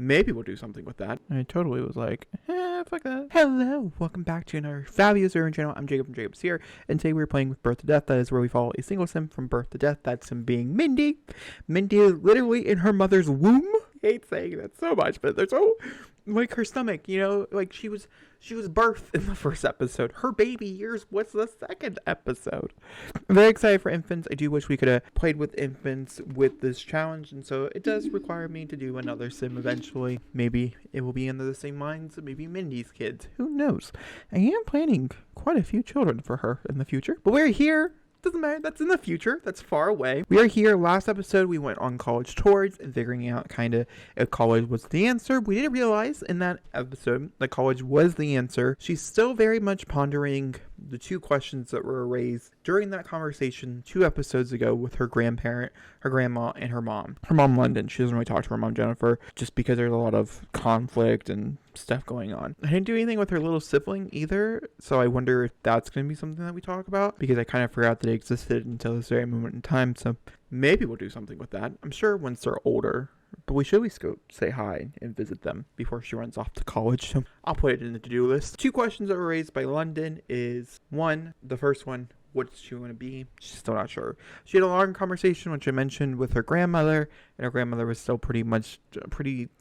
maybe we'll do something with that. I totally was like, fuck that. Hello, welcome back to another fabulous Urban channel. I'm Jacob from Jacobishere, and today we're playing with Birth to Death. That is where we follow a single sim from birth to death. That sim being Mindy. Mindy is literally in her mother's womb. I hate saying that so much, but they're so, like, her stomach, you know, like she was birthed in the first episode. Her baby years was the second episode. I'm very excited for infants. I do wish we could have played with infants with this challenge, and so it does require me to do another sim eventually. Maybe it will be under the same lines, maybe Mindy's kids. Who knows? I am planning quite a few children for her in the future, but we're here. Doesn't matter. That's in the future. That's far away. We are here. Last episode, we went on college tours and figuring out kind of if college was the answer. We didn't realize in that episode that college was the answer. She's still very much pondering the two questions that were raised during that conversation 2 episodes ago with her grandparent, her grandma, and her mom. Her mom, London. She doesn't really talk to her mom, Jennifer, just because there's a lot of conflict and stuff going on. I didn't do anything with her little sibling either, so I wonder if that's going to be something that we talk about, because I kind of forgot that it existed until this very moment in time, so maybe we'll do something with that. I'm sure once they're older, but we should at least go say hi and visit them before she runs off to college, so I'll put it in the to-do list. 2 questions that were raised by London is, one, the first one, what does she want to be? She's still not sure. She had a long conversation, which I mentioned, with her grandmother, and her grandmother was still pretty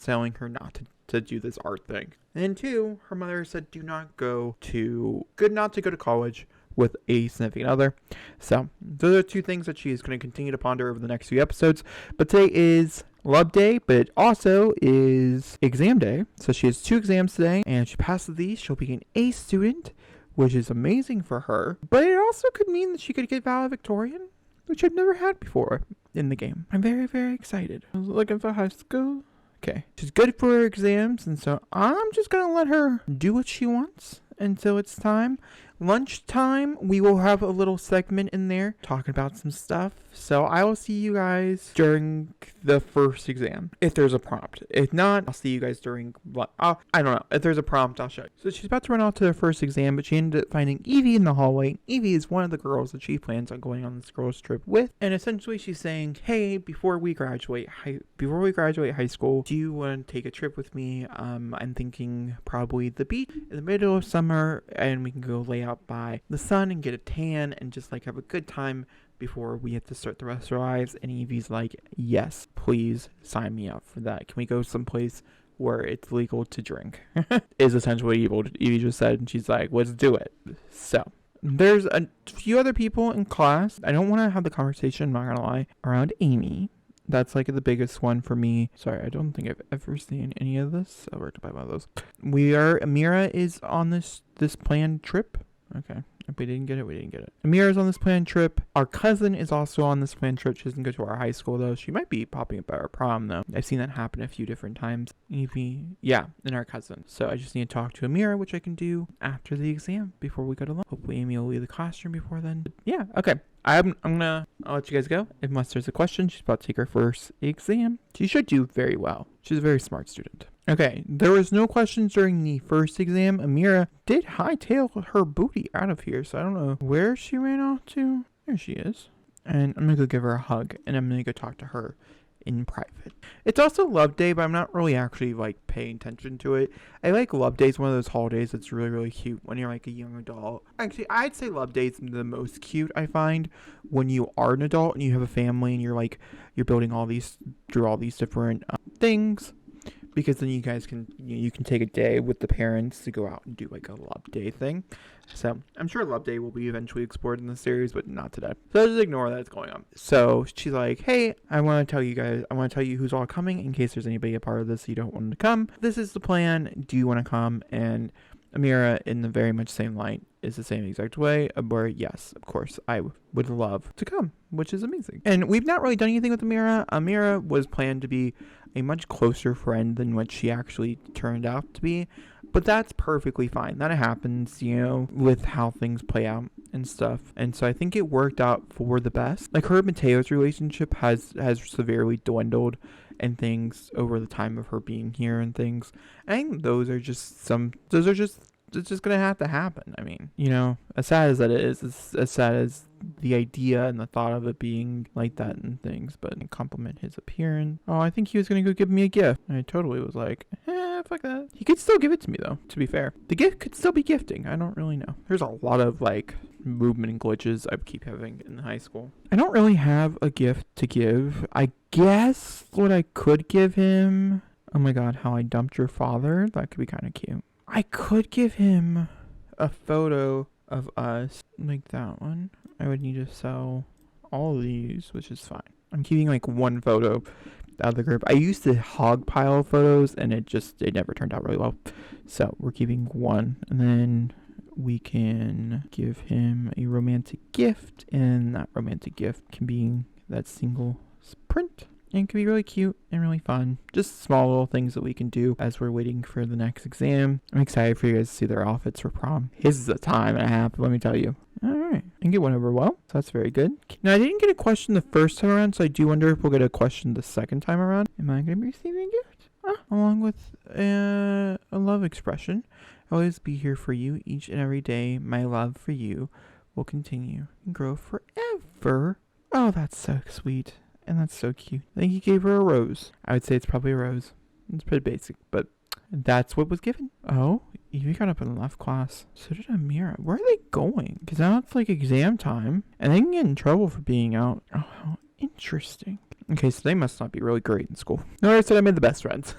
telling her not to do this art thing. And 2, her mother said good not to go to college with a significant other. So those are 2 things that she is going to continue to ponder over the next few episodes. But today is love day, but it also is exam day. So she has 2 exams today, and if she passes these, she'll be an A student, which is amazing for her. But it also could mean that she could get valedictorian, which I've never had before in the game. I'm very, very excited. I was looking for high school. Okay. She's good for her exams, and so I'm just going to let her do what she wants until it's time. Lunchtime, we will have a little segment in there talking about some stuff. So I will see you guys during the first exam, if there's a prompt. If not, I'll see you guys during, I don't know. If there's a prompt, I'll show you. So she's about to run off to her first exam, but she ended up finding Evie in the hallway. Evie is one of the girls that she plans on going on this girls trip with. And essentially she's saying, hey, before we graduate high school, do you want to take a trip with me? I'm thinking probably the beach in the middle of summer, and we can go lay out by the sun and get a tan and just like have a good time before we have to start the rest of our lives. And Evie's like, yes, please sign me up for that. Can we go someplace where it's legal to drink? Is essentially what Evie just said, and she's like, let's do it. So there's a few other people in class. I don't want to have the conversation, I'm not gonna lie, around Amy. That's like the biggest one for me. Sorry, I don't think I've ever seen any of this. I'll work to buy one of those. Amira is on this planned trip. Okay. If we didn't get it, we didn't get it. Amira's on this planned trip. Our cousin is also on this planned trip. She doesn't go to our high school, though. She might be popping up at our prom, though. I've seen that happen a few different times. Evie, yeah, and our cousin. So I just need to talk to Amira, which I can do after the exam, before we go to lunch. Hopefully Amy will leave the classroom before then. But yeah, okay. I'll let you guys go. Unless there's a question, she's about to take her first exam. She should do very well. She's a very smart student. Okay, there was no questions during the first exam. Amira did hightail her booty out of here, so I don't know where she ran off to. There she is. And I'm going to go give her a hug, and I'm going to go talk to her in private. It's also Love Day, but I'm not really actually like paying attention to it. I like Love Day. It's one of those holidays that's really, really cute when you're like a young adult. Actually, I'd say Love Day is the most cute, I find, when you are an adult and you have a family and you're building all these different things. Because then you guys can take a day with the parents to go out and do like a Love Day thing. So I'm sure Love Day will be eventually explored in the series, but not today. So just ignore that it's going on. So she's like, hey, I want to tell you who's all coming in case there's anybody a part of this you don't want to come. This is the plan. Do you want to come? And Amira, in the very much same light, is the same exact way, where yes, of course, I would love to come, which is amazing. And we've not really done anything with Amira. Amira was planned to be a much closer friend than what she actually turned out to be, but that's perfectly fine. That happens, with how things play out and stuff. And so I think it worked out for the best. Like her and Mateo's relationship has severely dwindled and things over the time of her being here and things. I think those are just it's just gonna have to happen. I mean, you know, as sad as that is, it's as sad as the idea and the thought of it being like that and things, but compliment his appearance. Oh, I think he was gonna go give me a gift. I totally was like, fuck that. He could still give it to me though, to be fair. The gift could still be gifting. I don't really know. There's a lot of like movement and glitches I keep having in high school. I don't really have a gift to give. I guess what I could give him, oh my god, how I dumped your father. That could be kind of cute. I could give him a photo of us, like that one. I would need to sell all of these, which is fine. I'm keeping like one photo out of the group. I used to hog pile photos and it never turned out really well. So we're keeping one, and then we can give him a romantic gift, and that romantic gift can be that single print. And it can be really cute and really fun. Just small little things that we can do as we're waiting for the next exam. I'm excited for you guys to see their outfits for prom. His is a time and a half, let me tell you. Alright, I think it went over well, so that's very good. Now, I didn't get a question the first time around, so I do wonder if we'll get a question the second time around. Am I going to be receiving a gift? Along with a love expression. I'll always be here for you each and every day. My love for you will continue and grow forever. Oh, that's so sweet. And that's so cute. I think he gave her a rose. I would say it's probably a rose. It's pretty basic, but that's what was given. Oh, Evie got up and left class. So did Amira. Where are they going? Because now it's like exam time, and they can get in trouble for being out. Oh, how interesting. Okay, so they must not be really great in school. No, I said I made the best friends.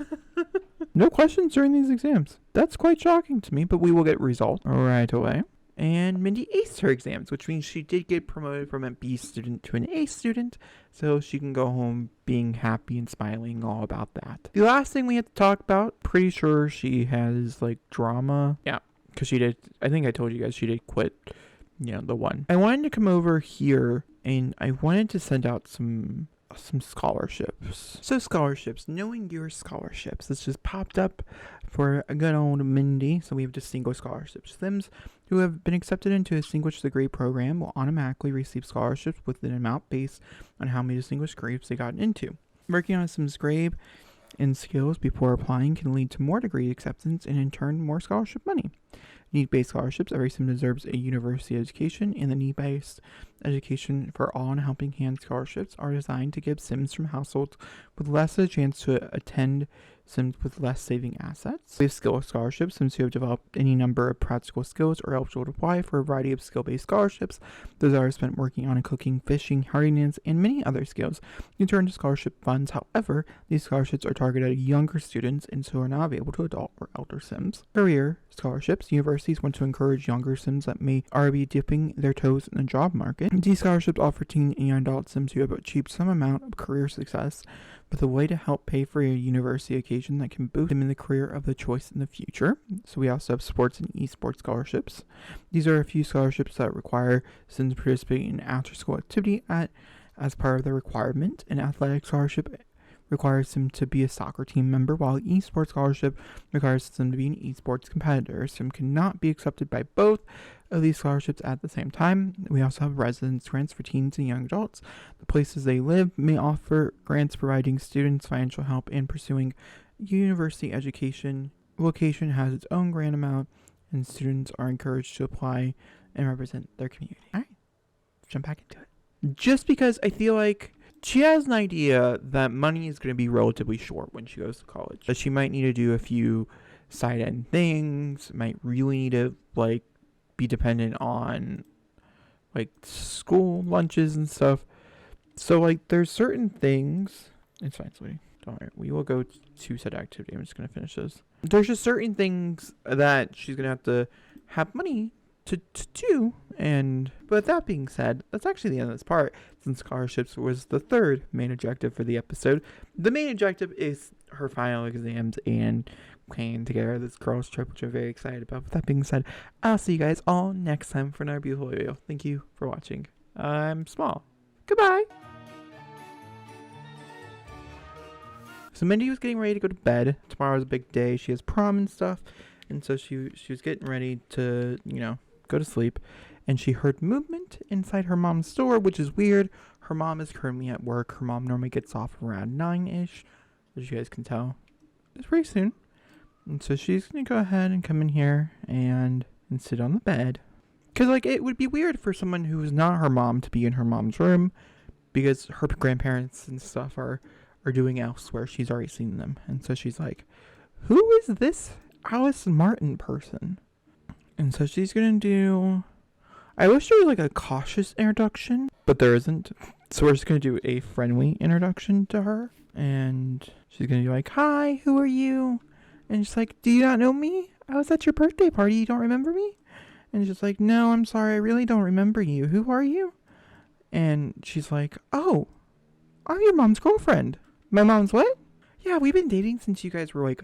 No questions during these exams. That's quite shocking to me, but we will get results right away. And Mindy aced her exams, which means she did get promoted from a B student to an A student, so she can go home being happy and smiling all about that. The last thing we had to talk about, pretty sure she has like drama. Yeah, because she did, I think I told you guys she did quit, the one. I wanted to come over here and I wanted to send out some scholarships. So scholarships, knowing your scholarships. This just popped up for a good old Mindy. So we have distinguished scholarships. Sims who have been accepted into a distinguished degree program will automatically receive scholarships with an amount based on how many distinguished grades they got into. Working on a Sims grade and skills before applying can lead to more degree acceptance and in turn more scholarship money. Need-based scholarships. Every Sim deserves a university education, and the need-based education for all and helping hand scholarships are designed to give Sims from households with less of a chance to attend Sims with less saving assets. We have skill scholarships. Sims who have developed any number of practical skills are eligible to apply for a variety of skill-based scholarships. Those are spent working on cooking, fishing, hardiness, and many other skills. You turn to scholarship funds. However, these scholarships are targeted at younger students and so are not available to adult or elder Sims. Career scholarships. Universities want to encourage younger Sims that may already be dipping their toes in the job market. These scholarships offer teen and young adult Sims who have achieved some amount of career success with a way to help pay for a university education that can boost them in the career of the choice in the future. So we also have sports and esports scholarships. These are a few scholarships that require Sims to participate in after-school activity as part of the requirement. An athletic scholarship requires them to be a soccer team member, while an esports scholarship requires them to be an esports competitor. Sim cannot be accepted by both of these scholarships at the same time. We also have residence grants for teens and young adults. The places they live may offer grants providing students financial help in pursuing university education. Location has its own grant amount, and students are encouraged to apply and represent their community. All right, let's jump back into it. Just because I feel like she has an idea that money is going to be relatively short when she goes to college. That she might need to do a few side-end things, might really need to, be dependent on, school lunches and stuff. So, there's certain things. It's fine, sweetie. Don't worry. We will go to said activity. I'm just going to finish this. There's just certain things that she's going to have money to do. But that being said, that's actually the end of this part, since scholarships was the third main objective for the episode. The main objective is her final exams and playing together this girls trip, which I'm very excited about. With that being said, I'll see you guys all next time for another beautiful video. Thank you for watching. I'm Small. Goodbye. So Mindy was getting ready to go to bed. Tomorrow's a big day. She has prom and stuff. And so she was getting ready to, go to sleep. And she heard movement inside her mom's store, which is weird. Her mom is currently at work. Her mom normally gets off around 9-ish, as you guys can tell. It's pretty soon. And so she's going to go ahead and come in here and sit on the bed. Because, like, it would be weird for someone who's not her mom to be in her mom's room because her grandparents and stuff are doing elsewhere. She's already seen them. And so she's like, who is this Alice Martin person? And so she's going to do... I wish there was, like, a cautious introduction, but there isn't. So we're just going to do a friendly introduction to her. And she's going to be like, hi, who are you? And she's like, do you not know me? I was at your birthday party. You don't remember me? And she's like, no, I'm sorry. I really don't remember you. Who are you? And she's like, oh, I'm your mom's girlfriend. My mom's what? Yeah, we've been dating since you guys were like,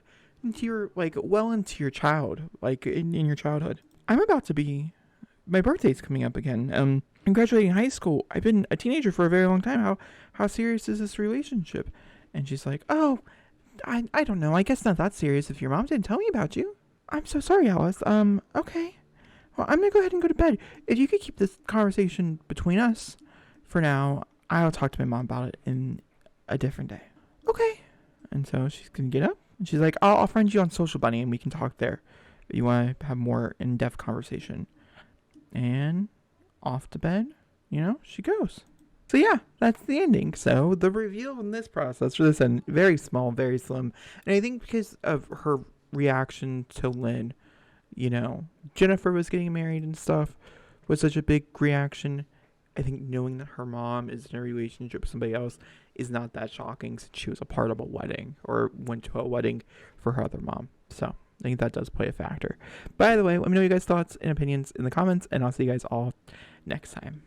well into your child, like in your childhood. I'm about to be, my birthday's coming up again. I'm graduating high school. I've been a teenager for a very long time. How serious is this relationship? And she's like, oh, I don't know. I guess not that serious if your mom didn't tell me about you. I'm so sorry, Alice. Okay. Well, I'm going to go ahead and go to bed. If you could keep this conversation between us for now, I'll talk to my mom about it in a different day. Okay. And so she's going to get up. And she's like, I'll friend you on Social Bunny and we can talk there if you want to have more in-depth conversation. And off to bed, she goes. So yeah, that's the ending. So the reveal in this process for this end, very small, very slim. And I think because of her reaction to Lynn, Jennifer was getting married and stuff was such a big reaction. I think knowing that her mom is in a relationship with somebody else is not that shocking since she was a part of a wedding or went to a wedding for her other mom. So I think that does play a factor. By the way, let me know your guys' thoughts and opinions in the comments, and I'll see you guys all next time.